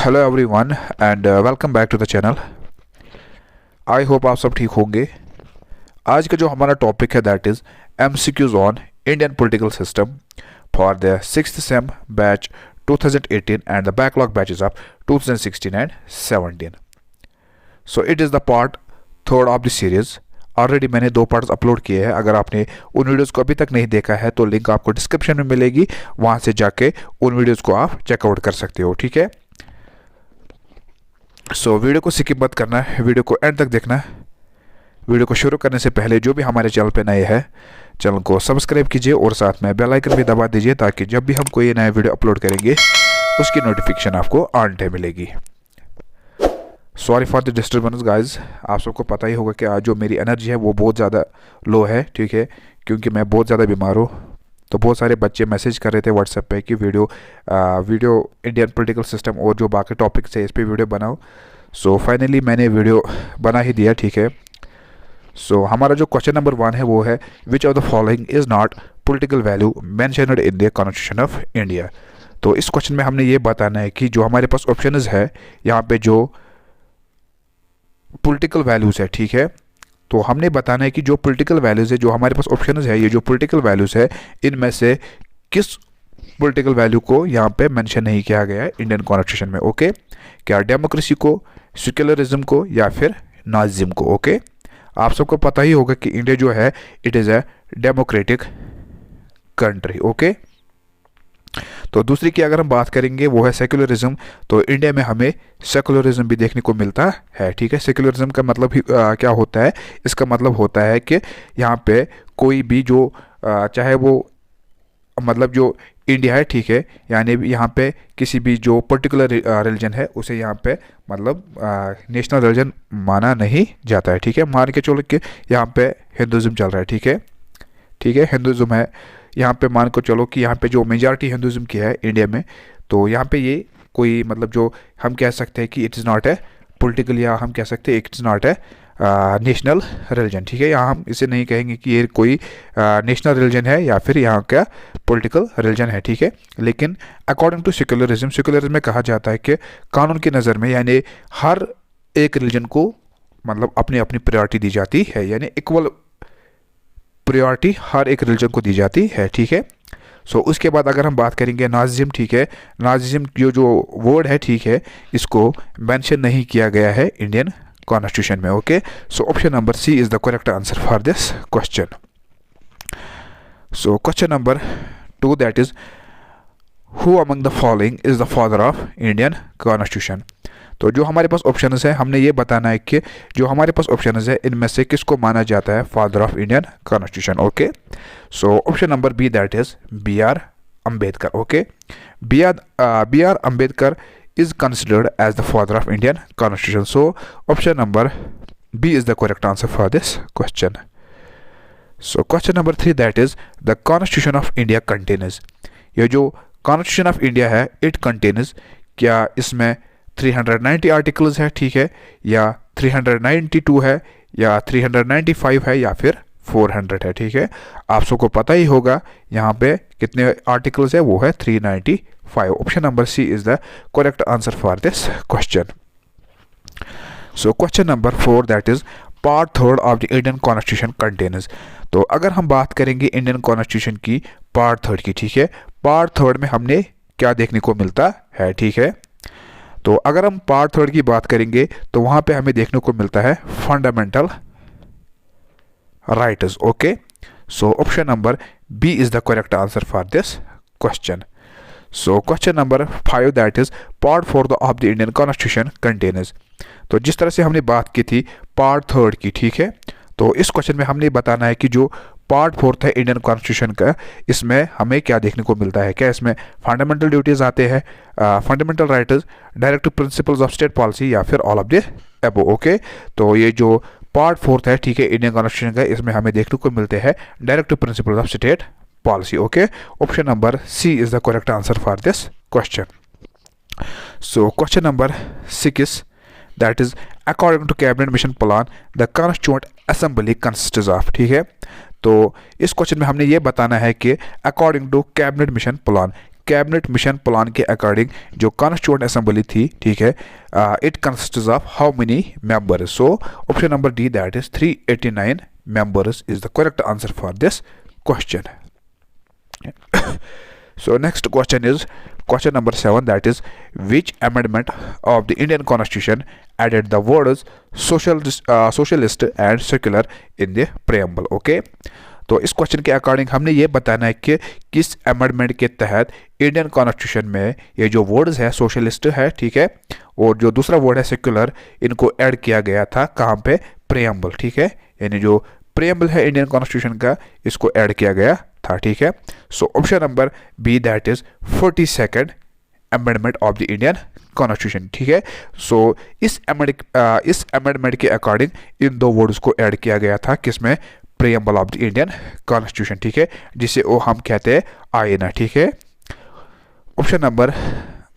Hello everyone and welcome back to the channel. I hope आप सब ठीक होंगे। आज का जो हमारा टॉपिक है that is MCQs on Indian political system for the 6th same batch 2018 and the backlog batches of 2016 and 17। So it is the part third of the series. Already मैंने 2 पार्ट्स अपलोड किए हैं। अगर आपने उन videos को अभी तक नहीं देखा है तो लिंक आपको डिस्क्रिप्शन में मिलेगी, वहाँ से जाके उन वीडियोज़ को आप चेकआउट कर सकते हो। ठीक है, सो वीडियो को स्किप मत करना है, वीडियो को एंड तक देखना है। वीडियो को शुरू करने से पहले जो भी हमारे चैनल पे नए हैं चैनल को सब्सक्राइब कीजिए और साथ में बेल आइकन भी दबा दीजिए ताकि जब भी हम कोई नया वीडियो अपलोड करेंगे उसकी नोटिफिकेशन आपको ऑन टाइम मिलेगी। Sorry for the disturbance guys. आप सबको पता ही होगा कि आज जो मेरी एनर्जी है वो बहुत ज़्यादा लो है, ठीक है, क्योंकि मैं बहुत ज़्यादा बीमार हूँ। तो बहुत सारे बच्चे मैसेज कर रहे थे व्हाट्सएप पे कि वीडियो इंडियन पॉलिटिकल सिस्टम और जो बाकी टॉपिक्स है इस पे वीडियो बनाओ। सो फाइनली मैंने वीडियो बना ही दिया, ठीक है। सो हमारा जो क्वेश्चन नंबर 1 है वो है which of the following is not political value mentioned in the constitution of India. तो इस क्वेश्चन में हमने ये बताना है कि जो हमारे पास ऑप्शंस है यहाँ पे जो पॉलिटिकल वैल्यूज़ है, ठीक है, तो हमने बताना है कि जो पॉलिटिकल वैल्यूज़ है, जो हमारे पास ऑप्शंस है, ये जो पॉलिटिकल वैल्यूज़ है इनमें से किस पॉलिटिकल वैल्यू को यहाँ पे मेंशन नहीं किया गया है इंडियन कॉन्स्टिट्यूशन में। ओके, क्या डेमोक्रेसी को, सेक्युलरिज्म को या फिर नाजिज्म को। ओके, आप सबको पता ही होगा कि इंडिया जो है it is a democratic country. Okay, तो दूसरी की अगर हम बात करेंगे वो है सेक्युलरिज्म। तो इंडिया में हमें सेक्युलरिज्म भी देखने को मिलता है, ठीक है। सेक्युलरिज्म का मतलब क्या होता है? इसका मतलब होता है कि यहाँ पे कोई भी जो चाहे वो मतलब जो इंडिया है, ठीक है, यानी यहाँ पे किसी भी जो पर्टिकुलर रिलीजन है उसे यहाँ पे मतलब नेशनल रिलीजन माना नहीं जाता है, ठीक है। मान के चलो कि यहाँ पे हिंदुज़म चल रहा है, ठीक है, ठीक है, हिंदुज़म है यहाँ पे। मान को चलो कि यहाँ पे जो मेजॉरिटी हिंदुज़म की है इंडिया में, तो यहाँ पे ये कोई मतलब जो हम कह सकते हैं कि it is not a political, या हम कह सकते हैं it is not a national religion, ठीक है। यहाँ हम इसे नहीं कहेंगे कि ये कोई नेशनल रिलीजन है या फिर यहाँ का पॉलिटिकल रिलीजन है, ठीक है। लेकिन अकॉर्डिंग टू सेक्युलरिज्म में कहा जाता है कि कानून की नज़र में यानी हर एक रिलीजन को मतलब अपनी अपनी प्रायोरिटी दी जाती है, यानी इक्वल प्रायोरिटी हर एक रिलीजन को दी जाती है, ठीक है। सो उसके बाद अगर हम बात करेंगे नाजिज्म, ठीक है, नाजिज्म जो वर्ड है, ठीक है, इसको मेंशन नहीं किया गया है इंडियन कॉन्स्टिट्यूशन में। Okay, so option number C is the correct answer for this question. So question number 2 that is who among the following is the father of Indian constitution. तो जो हमारे पास ऑप्शंस है हमने ये बताना है कि जो हमारे पास ऑप्शंस है इनमें से किसको माना जाता है father of Indian constitution. Okay, so option number B that is BR Ambedkar. Okay, BR Ambedkar is considered as the father of Indian Constitution. So option number B is the correct answer for this question. So question number 3 that is the Constitution of India contains. ये जो Constitution of India है it contains, क्या इसमें 390 articles है, ठीक है, या 392 है या 395 है या फिर 400 है, ठीक है। आप सबको पता ही होगा यहाँ पे कितने आर्टिकल्स है, वो है 395। Option number C is the correct answer for this question. So question number 4 that is part third of the Indian constitution contains. तो अगर हम बात करेंगे इंडियन कॉन्स्टिट्यूशन की पार्ट थर्ड की, ठीक है, पार्ट थर्ड में हमने क्या देखने को मिलता है, ठीक है। तो अगर हम पार्ट थर्ड की बात करेंगे तो वहाँ पे हमें देखने को मिलता है fundamental rights. Okay, so option number B is the correct answer for this question. So question number 5 that is part fourth of the Indian constitution contains. तो जिस तरह से हमने बात की थी पार्ट थर्ड की, ठीक है, तो इस क्वेश्चन में हमने बताना है कि जो पार्ट फोर्थ है इंडियन कॉन्स्टिट्यूशन का, इसमें हमें क्या देखने को मिलता है। क्या इसमें फंडामेंटल ड्यूटीज आते हैं, fundamental rights, directive principles of state policy या फिर all of the above. Okay, तो ये जो पार्ट फोर्थ है, ठीक है, इंडियन कॉन्स्टिट्यूशन का, इसमें हमें देखने को मिलते हैं directive principles of state policy. Okay, option number C is the correct answer for this question. So question number 6 that is according to cabinet mission plan the constituent assembly consists of, ठीक है। तो इस question में हमने ये बताना है कि according to cabinet mission plan cabinet mission plan के अकॉर्डिंग जो कॉन्स्टिट्यूएंट असेंबली थी, ठीक है, it consists of how many members? So option number D that is 389 members is the correct answer for this question. So next question is question number 7, that is which amendment of the Indian Constitution added the words socialist and secular in the preamble? Okay, तो इस question के according हमने ये बताना है कि किस amendment के तहत इंडियन कॉन्स्टिट्यूशन में ये जो वर्ड्स है सोशलिस्ट है, ठीक है, और जो दूसरा वर्ड है सेक्युलर, इनको ऐड किया गया था कहाँ पे? प्रेम्बल, ठीक है, यानी जो प्रेम्बल है इंडियन कॉन्स्टिट्यूशन का, इसको ऐड किया गया था, ठीक है। So option number B that is 42nd amendment of the Indian constitution, ठीक है। सो इस अमेंडमेंट के अकॉर्डिंग इन दो वर्ड्स को ऐड किया गया था, किसमें? Preamble of the Indian constitution, ठीक है, जिसे वो हम कहते हैं आईना, ठीक है। Option number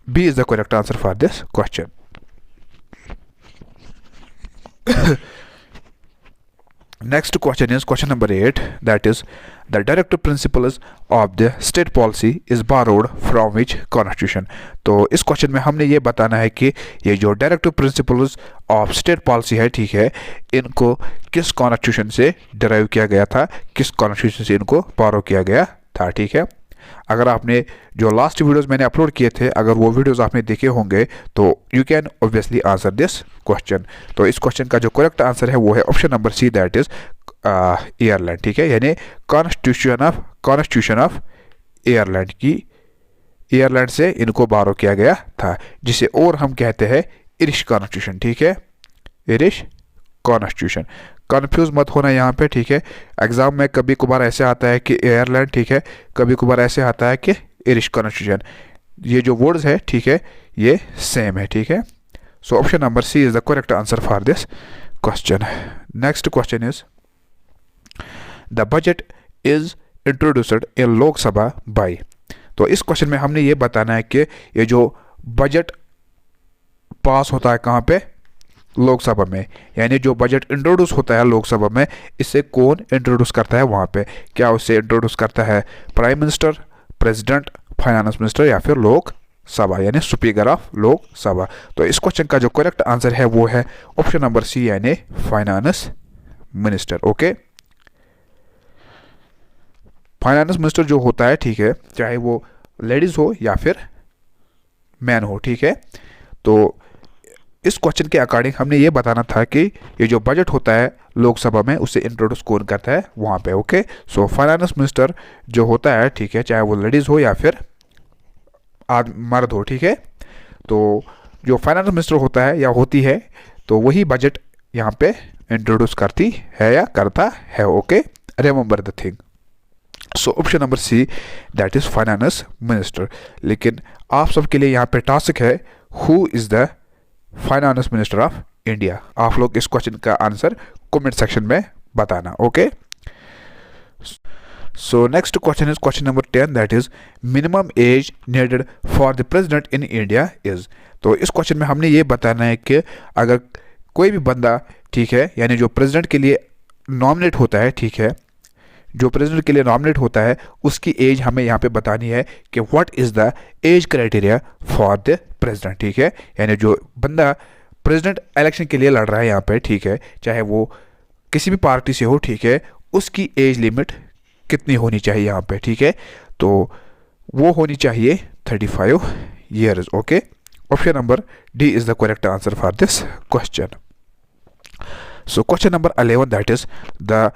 B is the correct answer for this question. Next question is question number 8, that is the directive principles of the state policy is borrowed from which constitution? तो इस क्वेश्चन में हमने ये बताना है कि ये जो directive principles of state policy है, ठीक है, इनको किस कॉन्स्टिट्यूशन से डिराइव किया गया था, किस कॉन्स्टिट्यूशन से इनको बोरो किया गया था, ठीक है। अगर आपने जो लास्ट वीडियोस मैंने अपलोड किए थे, अगर वो वीडियोस आपने देखे होंगे तो you can obviously answer this question. तो इस क्वेश्चन का जो करेक्ट आंसर है वो है option number see that is Ireland, ठीक है, यानी कॉन्स्टिट्यूशन ऑफ आयरलैंड की, आयरलैंड से इनको बारो किया गया था, जिसे और हम कहते हैं इरिश कॉन्स्टिट्यूशन, ठीक है, इरिश कॉन्स्टिट्यूशन। कन्फ्यूज मत होना यहाँ पे, ठीक है, एग्जाम में कभी कभार ऐसे आता है कि आयरलैंड, ठीक है, कभी कभार ऐसे आता है कि इरिश कॉन्स्टिट्यूशन, ये जो वर्ड्स है, ठीक है, ये सेम है, ठीक है। So option number C is the correct answer for this question. Next question is the budget is introduced in Lok Sabha by? तो इस क्वेश्चन में हमने ये बताना है कि ये जो बजट पास होता है कहाँ पे? लोकसभा में, यानी जो बजट इंट्रोड्यूस होता है लोकसभा में, इसे कौन इंट्रोड्यूस करता है वहाँ पे? क्या उसे इंट्रोड्यूस करता है prime minister, president, finance minister या फिर लोकसभा, यानी स्पीकर ऑफ लोकसभा? तो इस क्वेश्चन का जो करेक्ट आंसर है वो है ऑप्शन नंबर सी, यानी finance minister. Okay, finance minister जो होता है, ठीक है, चाहे वो लेडीज हो या फिर मैन हो, ठीक है। तो इस क्वेश्चन के अकॉर्डिंग हमने ये बताना था कि ये जो बजट होता है लोकसभा में, उसे इंट्रोड्यूस कौन करता है वहाँ पे? ओके, सो फाइनेंस मिनिस्टर जो होता है, ठीक है, चाहे वो लेडीज़ हो या फिर मर्द हो, ठीक है, तो जो फाइनेंस मिनिस्टर होता है या होती है, तो वही बजट यहाँ पे इंट्रोड्यूस करती है या करता है। Okay, remember the thing. So option number see that is finance minister. लेकिन आप सबके लिए यहाँ पे टास्क है, who is the finance minister of India? आप लोग इस क्वेश्चन का आंसर कमेंट सेक्शन में बताना। Okay, so next question is question number 10, that is minimum age needed for the president in India is? तो इस क्वेश्चन में हमने ये बताना है कि अगर कोई भी बंदा, ठीक है, यानी जो प्रेसिडेंट के लिए नॉमिनेट होता है, ठीक है, जो प्रेसिडेंट के लिए नॉमिनेट होता है, उसकी एज हमें यहाँ पे बतानी है कि what is the age criteria for the president, ठीक है, यानी जो बंदा प्रेसिडेंट इलेक्शन के लिए लड़ रहा है यहाँ पे, ठीक है, चाहे वो किसी भी पार्टी से हो, ठीक है, उसकी एज लिमिट कितनी होनी चाहिए यहाँ पे, ठीक है, तो वो होनी चाहिए 35 years. Okay, option number D is the correct answer for this question. So question number 11, that is the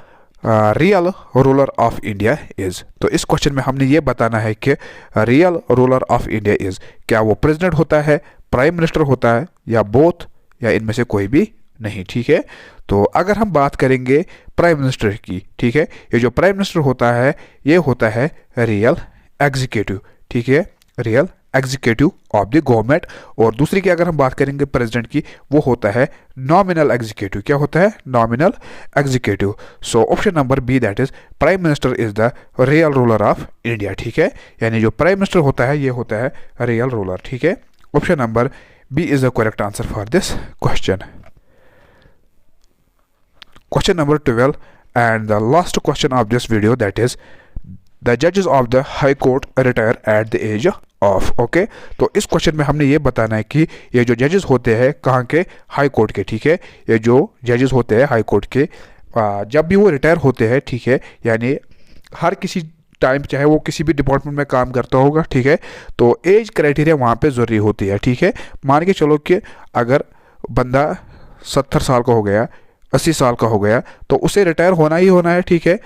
real ruler of India is? तो इस क्वेश्चन में हमने ये बताना है कि real ruler of India is, क्या वो प्रेसिडेंट होता है, प्राइम मिनिस्टर होता है, या बोथ, या इनमें से कोई भी नहीं, ठीक है। तो अगर हम बात करेंगे प्राइम मिनिस्टर की, ठीक है, ये जो प्राइम मिनिस्टर होता है, ये होता है रियल एग्जीक्यूटिव, ठीक है, real executive of the government. और दूसरी की अगर हम बात करेंगे प्रेसिडेंट की, वो होता है नॉमिनल एग्जीक्यूटिव। क्या होता है? Nominal executive. So option number B that is prime minister is the real ruler of India, ठीक है, यानी जो प्राइम मिनिस्टर होता है, ये होता है रियल रूलर, ठीक है। Option number B is the correct answer for this question. Question number 12 and the last question of this video, that is the जजेस of the high court retire at the age of. Okay, तो इस question में हमने ये बताना है कि ये जो जजेस होते हैं कहाँ के, हाई कोर्ट के, ठीक है। ये जो जजेस होते हैं हाई कोर्ट के, जब भी वो रिटायर होते हैं, ठीक है, यानी हर किसी टाइम, चाहे वो किसी भी डिपार्टमेंट में काम करता होगा, ठीक है, तो एज क्राइटेरिया वहाँ पे ज़रूरी होती है, ठीक है। मान के चलो कि अगर बंदा 70 साल का हो गया, 80 साल का हो गया, तो उसे रिटायर होना ही होना है, ठीक है।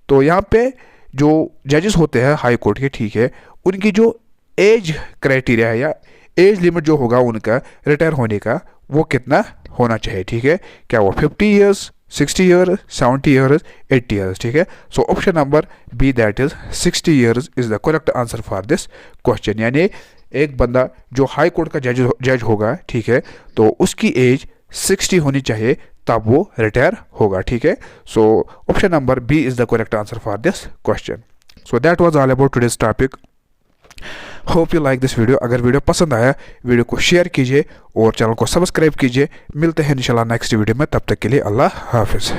तो यहाँ पे जो जजेस होते हैं हाई कोर्ट के, ठीक है, उनकी जो एज क्राइटेरिया है या एज लिमिट जो होगा उनका रिटायर होने का, वो कितना होना चाहिए, ठीक है। क्या वो 50 ईयर्स, 60 ईयर्स, 70 ईयर्स, 80 ईयर्स, ठीक है। So option number B, that is 60 years is the correct answer for this question. यानी एक बंदा जो हाई कोर्ट का जज होगा, ठीक है, तो उसकी एज 60 होनी चाहिए, तब वो रिटायर होगा, ठीक है। So option number B is the correct answer for this question. So that was all about today's topic. Hope you like this video. अगर वीडियो पसंद आया, वीडियो को शेयर कीजिए और चैनल को सब्सक्राइब कीजिए। मिलते हैं इंशाल्लाह नेक्स्ट वीडियो में, तब तक के लिए अल्लाह हाफिज़।